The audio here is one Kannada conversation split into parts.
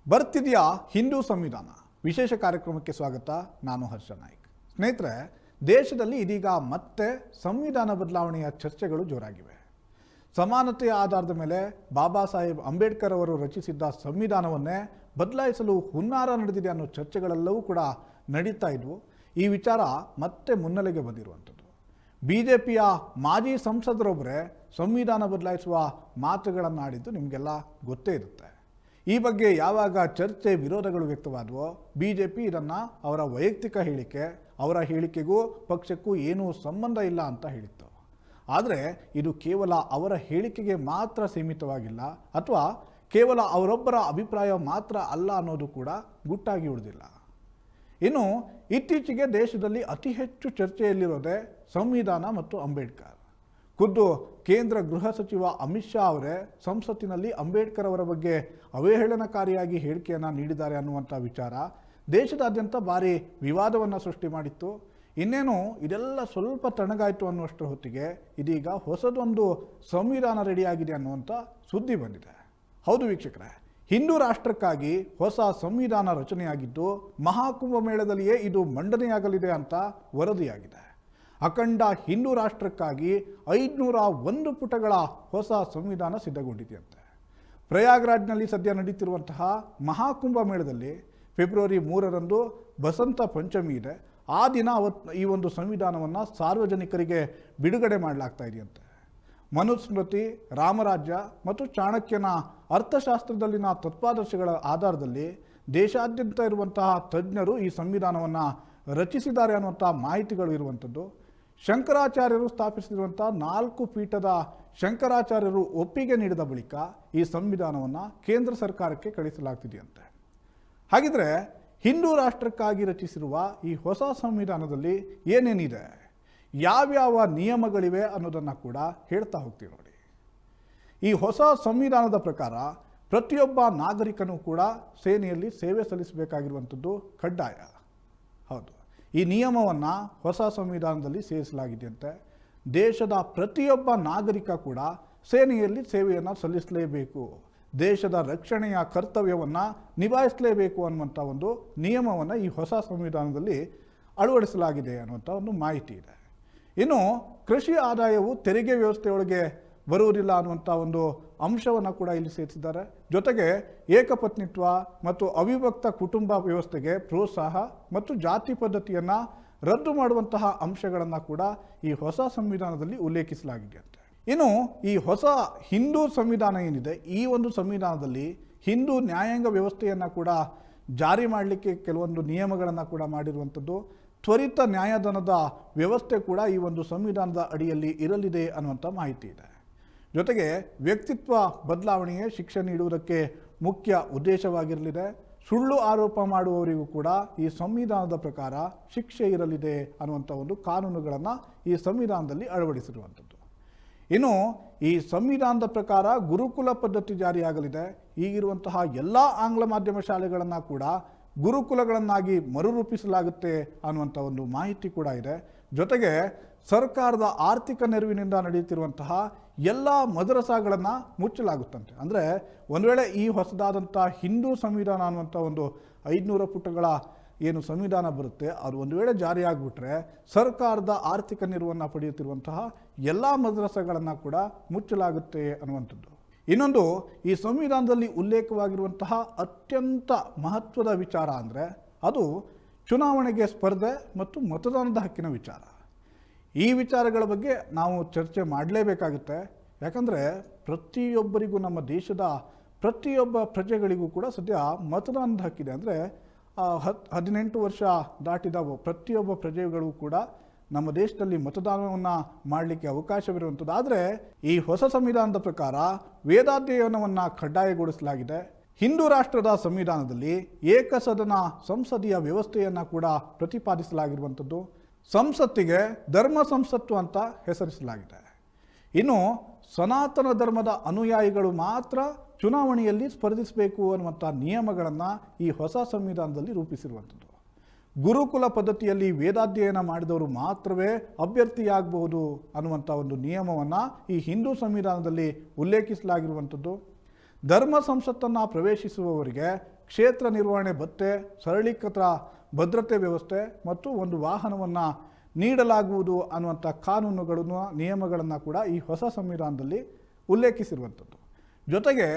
ಬರ್ತಿದೆಯಾ ಹಿಂದೂ ಸಂವಿಧಾನ ವಿಶೇಷ ಕಾರ್ಯಕ್ರಮಕ್ಕೆ ಸ್ವಾಗತ. ನಾನು ಹರ್ಷ ನಾಯ್ಕ್. ಸ್ನೇಹಿತರೆ, ದೇಶದಲ್ಲಿ ಇದೀಗ ಮತ್ತೆ ಸಂವಿಧಾನ ಬದಲಾವಣೆಯ ಚರ್ಚೆಗಳು ಜೋರಾಗಿವೆ. ಸಮಾನತೆಯ ಆಧಾರದ ಮೇಲೆ ಬಾಬಾ ಸಾಹೇಬ್ ಅಂಬೇಡ್ಕರ್ ಅವರು ರಚಿಸಿದ್ದ ಸಂವಿಧಾನವನ್ನೇ ಬದಲಾಯಿಸಲು ಹುನ್ನಾರ ನಡೆದಿದೆ ಅನ್ನೋ ಚರ್ಚೆಗಳೆಲ್ಲವೂ ಕೂಡ ನಡೀತಾ ಇದ್ವು. ಈ ವಿಚಾರ ಮತ್ತೆ ಮುನ್ನೆಲೆಗೆ ಬಂದಿರುವಂಥದ್ದು. BJPಯ ಮಾಜಿ ಸಂಸದರೊಬ್ಬರೇ ಸಂವಿಧಾನ ಬದಲಾಯಿಸುವ ಮಾತುಗಳನ್ನಾಡಿದ್ದು ನಿಮಗೆಲ್ಲ ಗೊತ್ತೇ ಇರುತ್ತೆ. ಈ ಬಗ್ಗೆ ಯಾವಾಗ ಚರ್ಚೆ ವಿರೋಧಗಳು ವ್ಯಕ್ತವಾದವೋ BJP ಇದನ್ನು ಅವರ ವೈಯಕ್ತಿಕ ಹೇಳಿಕೆ, ಅವರ ಹೇಳಿಕೆಗೂ ಪಕ್ಷಕ್ಕೂ ಏನೂ ಸಂಬಂಧ ಇಲ್ಲ ಅಂತ ಹೇಳಿತ್ತು. ಆದರೆ ಇದು ಕೇವಲ ಅವರ ಹೇಳಿಕೆಗೆ ಮಾತ್ರ ಸೀಮಿತವಾಗಿಲ್ಲ, ಅಥವಾ ಕೇವಲ ಅವರೊಬ್ಬರ ಅಭಿಪ್ರಾಯ ಮಾತ್ರ ಅಲ್ಲ ಅನ್ನೋದು ಕೂಡ ಗುಟ್ಟಾಗಿ ಉಳಿದಿಲ್ಲ. ಇನ್ನು ಇತ್ತೀಚೆಗೆ ದೇಶದಲ್ಲಿ ಅತಿ ಹೆಚ್ಚು ಚರ್ಚೆಯಲ್ಲಿರೋದೇ ಸಂವಿಧಾನ ಮತ್ತು ಅಂಬೇಡ್ಕರ್. ಖುದ್ದು ಕೇಂದ್ರ ಗೃಹ ಸಚಿವ ಅಮಿತ್ ಶಾ ಅವರೇ ಸಂಸತ್ತಿನಲ್ಲಿ ಅಂಬೇಡ್ಕರ್ ಅವರ ಬಗ್ಗೆ ಅವಹೇಳನಕಾರಿಯಾಗಿ ಹೇಳಿಕೆಯನ್ನು ನೀಡಿದ್ದಾರೆ ಅನ್ನುವಂಥ ವಿಚಾರ ದೇಶದಾದ್ಯಂತ ಭಾರಿ ವಿವಾದವನ್ನು ಸೃಷ್ಟಿ ಮಾಡಿತ್ತು. ಇನ್ನೇನು ಇದೆಲ್ಲ ಸ್ವಲ್ಪ ತಣ್ಣಗಾಯಿತು ಅನ್ನುವಷ್ಟರ ಹೊತ್ತಿಗೆ ಇದೀಗ ಹೊಸದೊಂದು ಸಂವಿಧಾನ ರೆಡಿಯಾಗಿದೆ ಅನ್ನುವಂಥ ಸುದ್ದಿ ಬಂದಿದೆ. ಹೌದು ವೀಕ್ಷಕರೇ, ಹಿಂದೂ ರಾಷ್ಟ್ರಕ್ಕಾಗಿ ಹೊಸ ಸಂವಿಧಾನ ರಚನೆಯಾಗಿದ್ದು ಮಹಾಕುಂಭಮೇಳದಲ್ಲಿಯೇ ಇದು ಮಂಡನೆಯಾಗಲಿದೆ ಅಂತ ವರದಿಯಾಗಿದೆ. ಅಖಂಡ ಹಿಂದೂ ರಾಷ್ಟ್ರಕ್ಕಾಗಿ 501 ಪುಟಗಳ ಹೊಸ ಸಂವಿಧಾನ ಸಿದ್ಧಗೊಂಡಿದೆಯಂತೆ. ಪ್ರಯಾಗ್ರಾಜ್ನಲ್ಲಿ ಸದ್ಯ ನಡೀತಿರುವಂತಹ ಮಹಾಕುಂಭಮೇಳದಲ್ಲಿ ಫೆಬ್ರವರಿ 3ರಂದು ಬಸಂತ ಪಂಚಮಿ ಇದೆ. ಆ ದಿನ ಈ ಒಂದು ಸಂವಿಧಾನವನ್ನು ಸಾರ್ವಜನಿಕರಿಗೆ ಬಿಡುಗಡೆ ಮಾಡಲಾಗ್ತಾ ಇದೆಯಂತೆ. ಮನುಸ್ಮೃತಿ, ರಾಮರಾಜ್ಯ ಮತ್ತು ಚಾಣಕ್ಯನ ಅರ್ಥಶಾಸ್ತ್ರದಲ್ಲಿನ ತತ್ವಾದರ್ಶಗಳ ಆಧಾರದಲ್ಲಿ ದೇಶಾದ್ಯಂತ ಇರುವಂತಹ ತಜ್ಞರು ಈ ಸಂವಿಧಾನವನ್ನು ರಚಿಸಿದ್ದಾರೆ ಅನ್ನುವಂಥ ಮಾಹಿತಿಗಳು ಇರುವಂಥದ್ದು. ಶಂಕರಾಚಾರ್ಯರು ಸ್ಥಾಪಿಸಿರುವಂಥ 4 ಪೀಠದ ಶಂಕರಾಚಾರ್ಯರು ಒಪ್ಪಿಗೆ ನೀಡಿದ ಬಳಿಕ ಈ ಸಂವಿಧಾನವನ್ನು ಕೇಂದ್ರ ಸರ್ಕಾರಕ್ಕೆ ಕಳಿಸಲಾಗ್ತಿದೆಯಂತೆ. ಹಾಗಿದ್ರೆ ಹಿಂದೂ ರಾಷ್ಟ್ರಕ್ಕಾಗಿ ರಚಿಸಿರುವ ಈ ಹೊಸ ಸಂವಿಧಾನದಲ್ಲಿ ಏನೇನಿದೆ, ಯಾವ್ಯಾವ ನಿಯಮಗಳಿವೆ ಅನ್ನೋದನ್ನು ಕೂಡ ಹೇಳ್ತಾ ಹೋಗ್ತೀವಿ ನೋಡಿ. ಈ ಹೊಸ ಸಂವಿಧಾನದ ಪ್ರಕಾರ ಪ್ರತಿಯೊಬ್ಬ ನಾಗರಿಕನೂ ಕೂಡ ಸೇನೆಯಲ್ಲಿ ಸೇವೆ ಸಲ್ಲಿಸಬೇಕಾಗಿರುವಂಥದ್ದು ಕಡ್ಡಾಯ. ಹೌದು, ಈ ನಿಯಮವನ್ನು ಹೊಸ ಸಂವಿಧಾನದಲ್ಲಿ ಸೇರಿಸಲಾಗಿದೆಯಂತೆ. ದೇಶದ ಪ್ರತಿಯೊಬ್ಬ ನಾಗರಿಕ ಕೂಡ ಸೇನೆಯಲ್ಲಿ ಸೇವೆಯನ್ನು ಸಲ್ಲಿಸಲೇಬೇಕು, ದೇಶದ ರಕ್ಷಣೆಯ ಕರ್ತವ್ಯವನ್ನು ನಿಭಾಯಿಸಲೇಬೇಕು ಅನ್ನುವಂಥ ಒಂದು ನಿಯಮವನ್ನು ಈ ಹೊಸ ಸಂವಿಧಾನದಲ್ಲಿ ಅಳವಡಿಸಲಾಗಿದೆ ಅನ್ನುವಂಥ ಒಂದು ಮಾಹಿತಿ ಇದೆ. ಇನ್ನು ಕೃಷಿ ಆದಾಯವು ತೆರಿಗೆ ವ್ಯವಸ್ಥೆಯೊಳಗೆ ಬರುವುದಿಲ್ಲ ಅನ್ನುವಂಥ ಒಂದು ಅಂಶವನ್ನು ಕೂಡ ಇಲ್ಲಿ ಸೇರಿಸಿದ್ದಾರೆ. ಜೊತೆಗೆ ಏಕಪತ್ನಿತ್ವ ಮತ್ತು ಅವಿಭಕ್ತ ಕುಟುಂಬ ವ್ಯವಸ್ಥೆಗೆ ಪ್ರೋತ್ಸಾಹ ಮತ್ತು ಜಾತಿ ಪದ್ಧತಿಯನ್ನು ರದ್ದು ಮಾಡುವಂತಹ ಅಂಶಗಳನ್ನು ಕೂಡ ಈ ಹೊಸ ಸಂವಿಧಾನದಲ್ಲಿ ಉಲ್ಲೇಖಿಸಲಾಗಿದೆಯಂತೆ. ಇನ್ನು ಈ ಹೊಸ ಹಿಂದೂ ಸಂವಿಧಾನ ಏನಿದೆ, ಈ ಒಂದು ಸಂವಿಧಾನದಲ್ಲಿ ಹಿಂದೂ ನ್ಯಾಯಾಂಗ ವ್ಯವಸ್ಥೆಯನ್ನು ಕೂಡ ಜಾರಿ ಮಾಡಲಿಕ್ಕೆ ಕೆಲವೊಂದು ನಿಯಮಗಳನ್ನು ಕೂಡ ಮಾಡಿರುವಂಥದ್ದು. ತ್ವರಿತ ನ್ಯಾಯದಾನದ ವ್ಯವಸ್ಥೆ ಕೂಡ ಈ ಒಂದು ಸಂವಿಧಾನದ ಅಡಿಯಲ್ಲಿ ಇರಲಿದೆ ಅನ್ನುವಂಥ ಮಾಹಿತಿ ಇದೆ. ಜೊತೆಗೆ ವ್ಯಕ್ತಿತ್ವ ಬದಲಾವಣೆಗೆ ಶಿಕ್ಷೆ ನೀಡುವುದಕ್ಕೆ ಮುಖ್ಯ ಉದ್ದೇಶವಾಗಿರಲಿದೆ. ಸುಳ್ಳು ಆರೋಪ ಮಾಡುವವರಿಗೂ ಕೂಡ ಈ ಸಂವಿಧಾನದ ಪ್ರಕಾರ ಶಿಕ್ಷೆ ಇರಲಿದೆ ಅನ್ನುವಂಥ ಒಂದು ಕಾನೂನುಗಳನ್ನು ಈ ಸಂವಿಧಾನದಲ್ಲಿ ಅಳವಡಿಸಿರುವಂಥದ್ದು. ಇನ್ನು ಈ ಸಂವಿಧಾನದ ಪ್ರಕಾರ ಗುರುಕುಲ ಪದ್ಧತಿ ಜಾರಿಯಾಗಲಿದೆ. ಈಗಿರುವಂತಹ ಎಲ್ಲ ಆಂಗ್ಲ ಮಾಧ್ಯಮ ಶಾಲೆಗಳನ್ನು ಕೂಡ ಗುರುಕುಲಗಳನ್ನಾಗಿ ಮರುರೂಪಿಸಲಾಗುತ್ತೆ ಅನ್ನುವಂಥ ಒಂದು ಮಾಹಿತಿ ಕೂಡ ಇದೆ. ಜೊತೆಗೆ ಸರ್ಕಾರದ ಆರ್ಥಿಕ ನೆರವಿನಿಂದ ನಡೆಯುತ್ತಿರುವಂತಹ ಎಲ್ಲ ಮದರಸಾಗಳನ್ನು ಮುಚ್ಚಲಾಗುತ್ತಂತೆ. ಅಂದರೆ ಒಂದು ವೇಳೆ ಈ ಹೊಸದಾದಂಥ ಹಿಂದೂ ಸಂವಿಧಾನ ಅನ್ನುವಂಥ ಒಂದು 500 ಪುಟಗಳ ಏನು ಸಂವಿಧಾನ ಬರುತ್ತೆ, ಅದು ಒಂದು ವೇಳೆ ಜಾರಿಯಾಗಿಬಿಟ್ರೆ ಸರ್ಕಾರದ ಆರ್ಥಿಕ ನೆರವನ್ನು ಪಡೆಯುತ್ತಿರುವಂತಹ ಎಲ್ಲ ಮದರಸಾಗಳನ್ನು ಕೂಡ ಮುಚ್ಚಲಾಗುತ್ತೆ ಅನ್ನುವಂಥದ್ದು. ಇನ್ನೊಂದು, ಈ ಸಂವಿಧಾನದಲ್ಲಿ ಉಲ್ಲೇಖವಾಗಿರುವಂತಹ ಅತ್ಯಂತ ಮಹತ್ವದ ವಿಚಾರ ಅಂದರೆ ಅದು ಚುನಾವಣೆಗೆ ಸ್ಪರ್ಧೆ ಮತ್ತು ಮತದಾನದ ಹಕ್ಕಿನ ವಿಚಾರ. ಈ ವಿಚಾರಗಳ ಬಗ್ಗೆ ನಾವು ಚರ್ಚೆ ಮಾಡಲೇಬೇಕಾಗುತ್ತೆ. ಯಾಕಂದರೆ ಪ್ರತಿಯೊಬ್ಬರಿಗೂ, ನಮ್ಮ ದೇಶದ ಪ್ರತಿಯೊಬ್ಬ ಪ್ರಜೆಗಳಿಗೂ ಕೂಡ ಸದ್ಯ ಮತದಾನದ ಹಕ್ಕಿದೆ. ಅಂದರೆ 18 ವರ್ಷ ದಾಟಿದ ಪ್ರತಿಯೊಬ್ಬ ಪ್ರಜೆಗಳಿಗೂ ಕೂಡ ನಮ್ಮ ದೇಶದಲ್ಲಿ ಮತದಾನವನ್ನು ಮಾಡಲಿಕ್ಕೆ ಅವಕಾಶವಿರುವಂಥದ್ದು. ಆದರೆ ಈ ಹೊಸ ಸಂವಿಧಾನದ ಪ್ರಕಾರ ವೇದಾಧ್ಯಯನವನ್ನು ಕಡ್ಡಾಯಗೊಳಿಸಲಾಗಿದೆ. ಹಿಂದೂ ರಾಷ್ಟ್ರದ ಸಂವಿಧಾನದಲ್ಲಿ ಏಕಸದನ ಸಂಸದೀಯ ವ್ಯವಸ್ಥೆಯನ್ನು ಕೂಡ ಪ್ರತಿಪಾದಿಸಲಾಗಿರುವಂಥದ್ದು. ಸಂಸತ್ತಿಗೆ ಧರ್ಮ ಸಂಸತ್ತು ಅಂತ ಹೆಸರಿಸಲಾಗಿದೆ. ಇನ್ನು ಸನಾತನ ಧರ್ಮದ ಅನುಯಾಯಿಗಳು ಮಾತ್ರ ಚುನಾವಣೆಯಲ್ಲಿ ಸ್ಪರ್ಧಿಸಬೇಕು ಅನ್ನುವಂಥ ನಿಯಮಗಳನ್ನು ಈ ಹೊಸ ಸಂವಿಧಾನದಲ್ಲಿ ರೂಪಿಸಿರುವಂಥದ್ದು. ಗುರುಕುಲ ಪದ್ಧತಿಯಲ್ಲಿ ವೇದಾಧ್ಯಯನ ಮಾಡಿದವರು ಮಾತ್ರವೇ ಅಭ್ಯರ್ಥಿಯಾಗಬಹುದು ಅನ್ನುವಂಥ ಒಂದು ನಿಯಮವನ್ನು ಈ ಹಿಂದೂ ಸಂವಿಧಾನದಲ್ಲಿ ಉಲ್ಲೇಖಿಸಲಾಗಿರುವಂಥದ್ದು. ಧರ್ಮ ಸಂಸತ್ತನ್ನು ಪ್ರವೇಶಿಸುವವರಿಗೆ ಕ್ಷೇತ್ರ ನಿರ್ವಹಣೆ ಭತ್ಯೆ, ಸರಳೀಕೃತ ಭದ್ರತೆ ವ್ಯವಸ್ಥೆ ಮತ್ತು ಒಂದು ವಾಹನವನ್ನು ನೀಡಲಾಗುವುದು ಅನ್ನುವಂಥ ಕಾನೂನುಗಳನ್ನು, ನಿಯಮಗಳನ್ನು ಕೂಡ ಈ ಹೊಸ ಸಂವಿಧಾನದಲ್ಲಿ ಉಲ್ಲೇಖಿಸಿರುವಂಥದ್ದು. ಜೊತೆಗೆ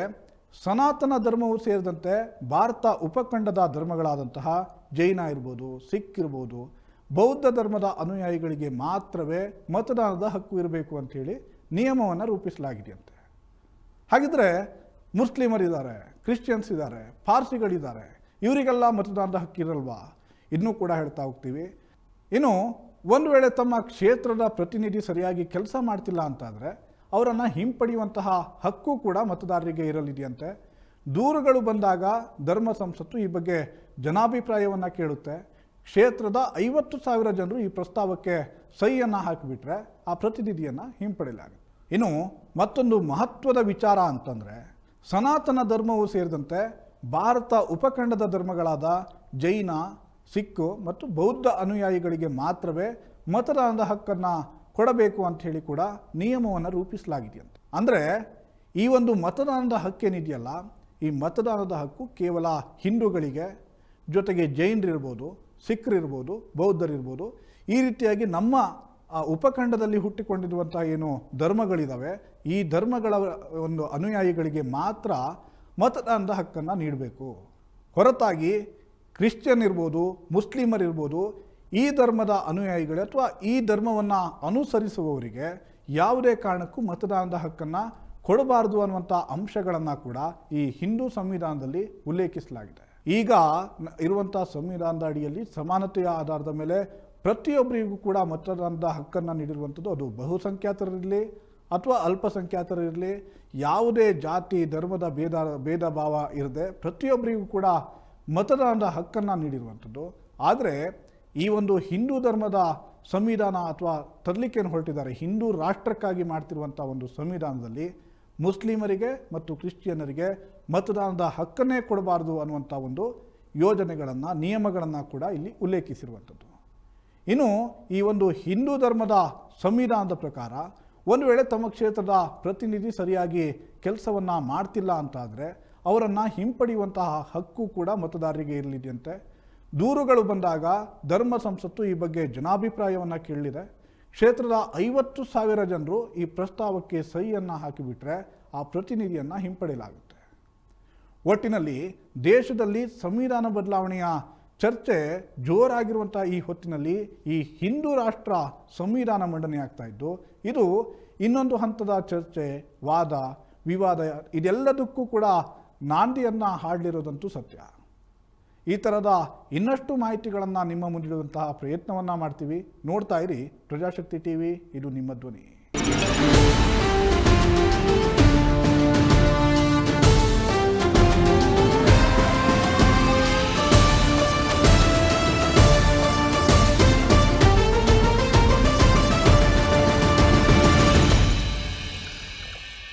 ಸನಾತನ ಧರ್ಮವು ಸೇರಿದಂತೆ ಭಾರತ ಉಪಖಂಡದ ಧರ್ಮಗಳಾದಂತಹ ಜೈನ ಇರ್ಬೋದು, ಸಿಖ್ ಇರ್ಬೋದು, ಬೌದ್ಧ ಧರ್ಮದ ಅನುಯಾಯಿಗಳಿಗೆ ಮಾತ್ರವೇ ಮತದಾನದ ಹಕ್ಕು ಇರಬೇಕು ಅಂಥೇಳಿ ನಿಯಮವನ್ನು ರೂಪಿಸಲಾಗಿದೆಯಂತೆ. ಹಾಗಿದ್ರೆ ಮುಸ್ಲಿಮರಿದ್ದಾರೆ, ಕ್ರಿಶ್ಚಿಯನ್ಸ್ ಇದ್ದಾರೆ, ಪಾರ್ಸಿಗಳಿದ್ದಾರೆ, ಇವರಿಗೆಲ್ಲ ಮತದಾನದ ಹಕ್ಕಿರಲ್ವಾ? ಇನ್ನೂ ಕೂಡ ಹೇಳ್ತಾ ಹೋಗ್ತೀವಿ. ಇನ್ನು ಒಂದು ವೇಳೆ ತಮ್ಮ ಕ್ಷೇತ್ರದ ಪ್ರತಿನಿಧಿ ಸರಿಯಾಗಿ ಕೆಲಸ ಮಾಡ್ತಿಲ್ಲ ಅಂತಾದರೆ ಅವರನ್ನು ಹಿಂಪಡೆಯುವಂತಹ ಹಕ್ಕು ಕೂಡ ಮತದಾರರಿಗೆ ಇರಲಿದೆಯಂತೆ. ದೂರುಗಳು ಬಂದಾಗ ಧರ್ಮ ಸಂಸತ್ತು ಈ ಬಗ್ಗೆ ಜನಾಭಿಪ್ರಾಯವನ್ನು ಕೇಳುತ್ತೆ. ಕ್ಷೇತ್ರದ 50,000 ಜನರು ಈ ಪ್ರಸ್ತಾವಕ್ಕೆ ಸಹಿಯನ್ನು ಹಾಕಿಬಿಟ್ರೆ ಆ ಪ್ರತಿನಿಧಿಯನ್ನು ಹಿಂಪಡೆಯಲಾಗುತ್ತೆ. ಇನ್ನು ಮತ್ತೊಂದು ಮಹತ್ವದ ವಿಚಾರ ಅಂತಂದರೆ, ಸನಾತನ ಧರ್ಮವು ಸೇರಿದಂತೆ ಭಾರತ ಉಪಖಂಡದ ಧರ್ಮಗಳಾದ ಜೈನ, ಸಿಖ್ ಮತ್ತು ಬೌದ್ಧ ಅನುಯಾಯಿಗಳಿಗೆ ಮಾತ್ರವೇ ಮತದಾನದ ಹಕ್ಕನ್ನು ಕೊಡಬೇಕು ಅಂಥೇಳಿ ಕೂಡ ನಿಯಮವನ್ನು ರೂಪಿಸಲಾಗಿದೆಯಂತೆ. ಅಂದರೆ ಈ ಒಂದು ಮತದಾನದ ಹಕ್ಕೇನಿದೆಯಲ್ಲ, ಈ ಮತದಾನದ ಹಕ್ಕು ಕೇವಲ ಹಿಂದೂಗಳಿಗೆ, ಜೊತೆಗೆ ಜೈನರಿರ್ಬೋದು, ಸಿಖ್ರಿರ್ಬೋದು, ಬೌದ್ಧರಿರ್ಬೋದು, ಈ ರೀತಿಯಾಗಿ ನಮ್ಮ ಉಪಖಂಡದಲ್ಲಿ ಹುಟ್ಟಿಕೊಂಡಿರುವಂಥ ಏನು ಧರ್ಮಗಳಿದ್ದಾವೆ, ಈ ಧರ್ಮಗಳ ಒಂದು ಅನುಯಾಯಿಗಳಿಗೆ ಮಾತ್ರ ಮತದಾನದ ಹಕ್ಕನ್ನು ನೀಡಬೇಕು. ಹೊರತಾಗಿ ಕ್ರಿಶ್ಚಿಯನ್ ಇರ್ಬೋದು, ಮುಸ್ಲಿಮರಿರ್ಬೋದು, ಈ ಧರ್ಮದ ಅನುಯಾಯಿಗಳು ಅಥವಾ ಈ ಧರ್ಮವನ್ನು ಅನುಸರಿಸುವವರಿಗೆ ಯಾವುದೇ ಕಾರಣಕ್ಕೂ ಮತದಾನದ ಹಕ್ಕನ್ನು ಕೊಡಬಾರದು ಅನ್ನುವಂಥ ಅಂಶಗಳನ್ನು ಕೂಡ ಈ ಹಿಂದೂ ಸಂವಿಧಾನದಲ್ಲಿ ಉಲ್ಲೇಖಿಸಲಾಗಿದೆ. ಈಗ ಇರುವಂಥ ಸಂವಿಧಾನದ ಅಡಿಯಲ್ಲಿ ಸಮಾನತೆಯ ಆಧಾರದ ಮೇಲೆ ಪ್ರತಿಯೊಬ್ಬರಿಗೂ ಕೂಡ ಮತದಾನದ ಹಕ್ಕನ್ನು ನೀಡಿರುವಂಥದ್ದು, ಅದು ಬಹುಸಂಖ್ಯಾತರಿರಲಿ ಅಥವಾ ಅಲ್ಪಸಂಖ್ಯಾತರಿರಲಿ, ಯಾವುದೇ ಜಾತಿ ಧರ್ಮದ ಭೇದ ಭಾವ ಇರದೆ ಪ್ರತಿಯೊಬ್ಬರಿಗೂ ಕೂಡ ಮತದಾನದ ಹಕ್ಕನ್ನು ನೀಡಿರುವಂಥದ್ದು. ಆದರೆ ಈ ಒಂದು ಹಿಂದೂ ಧರ್ಮದ ಸಂವಿಧಾನ ಅಥವಾ ತರಲಿಕ್ಕೇನು ಹೊರಟಿದ್ದಾರೆ, ಹಿಂದೂ ರಾಷ್ಟ್ರಕ್ಕಾಗಿ ಮಾಡ್ತಿರುವಂಥ ಒಂದು ಸಂವಿಧಾನದಲ್ಲಿ ಮುಸ್ಲಿಮರಿಗೆ ಮತ್ತು ಕ್ರಿಶ್ಚಿಯನ್ನರಿಗೆ ಮತದಾನದ ಹಕ್ಕನ್ನೇ ಕೊಡಬಾರ್ದು ಅನ್ನುವಂಥ ಒಂದು ಯೋಜನೆಗಳನ್ನು, ನಿಯಮಗಳನ್ನು ಕೂಡ ಇಲ್ಲಿ ಉಲ್ಲೇಖಿಸಿರುವಂಥದ್ದು. ಇನ್ನು ಈ ಒಂದು ಹಿಂದೂ ಧರ್ಮದ ಸಂವಿಧಾನದ ಪ್ರಕಾರ ಒಂದು ವೇಳೆ ತಮ್ಮ ಕ್ಷೇತ್ರದ ಪ್ರತಿನಿಧಿ ಸರಿಯಾಗಿ ಕೆಲಸವನ್ನು ಮಾಡ್ತಿಲ್ಲ ಅಂತಾದರೆ ಅವರನ್ನು ಹಿಂಪಡೆಯುವಂತಹ ಹಕ್ಕು ಕೂಡ ಮತದಾರರಿಗೆ ಇರಲಿದೆಯಂತೆ. ದೂರುಗಳು ಬಂದಾಗ ಧರ್ಮ ಸಂಸತ್ತು ಈ ಬಗ್ಗೆ ಜನಾಭಿಪ್ರಾಯವನ್ನು ಕೇಳಲಿದೆ. ಕ್ಷೇತ್ರದ 50,000 ಜನರು ಈ ಪ್ರಸ್ತಾವಕ್ಕೆ ಸಹಿಯನ್ನು ಹಾಕಿಬಿಟ್ರೆ ಆ ಪ್ರತಿನಿಧಿಯನ್ನು ಹಿಂಪಡೆಯಲಾಗುತ್ತೆ. ಒಟ್ಟಿನಲ್ಲಿ ದೇಶದಲ್ಲಿ ಸಂವಿಧಾನ ಬದಲಾವಣೆಯ ಚರ್ಚೆ ಜೋರಾಗಿರುವಂಥ ಈ ಹೊತ್ತಿನಲ್ಲಿ ಈ ಹಿಂದೂ ರಾಷ್ಟ್ರ ಸಂವಿಧಾನ ಮಂಡನೆ ಆಗ್ತಾ ಇದ್ದು, ಇದು ಇನ್ನೊಂದು ಹಂತದ ಚರ್ಚೆ, ವಾದ ವಿವಾದ ಇದೆಲ್ಲದಕ್ಕೂ ಕೂಡ ನಾಂದಿಯನ್ನು ಹಾಡಲಿರೋದಂತೂ ಸತ್ಯ. ಈ ಥರದ ಇನ್ನಷ್ಟು ಮಾಹಿತಿಗಳನ್ನು ನಿಮ್ಮ ಮುಂದಿಡುವಂತಹ ಪ್ರಯತ್ನವನ್ನು ಮಾಡ್ತೀವಿ. ನೋಡ್ತಾ ಇರಿ ಪ್ರಜಾಶಕ್ತಿ ಟಿವಿ, ಇದು ನಿಮ್ಮ ಧ್ವನಿ.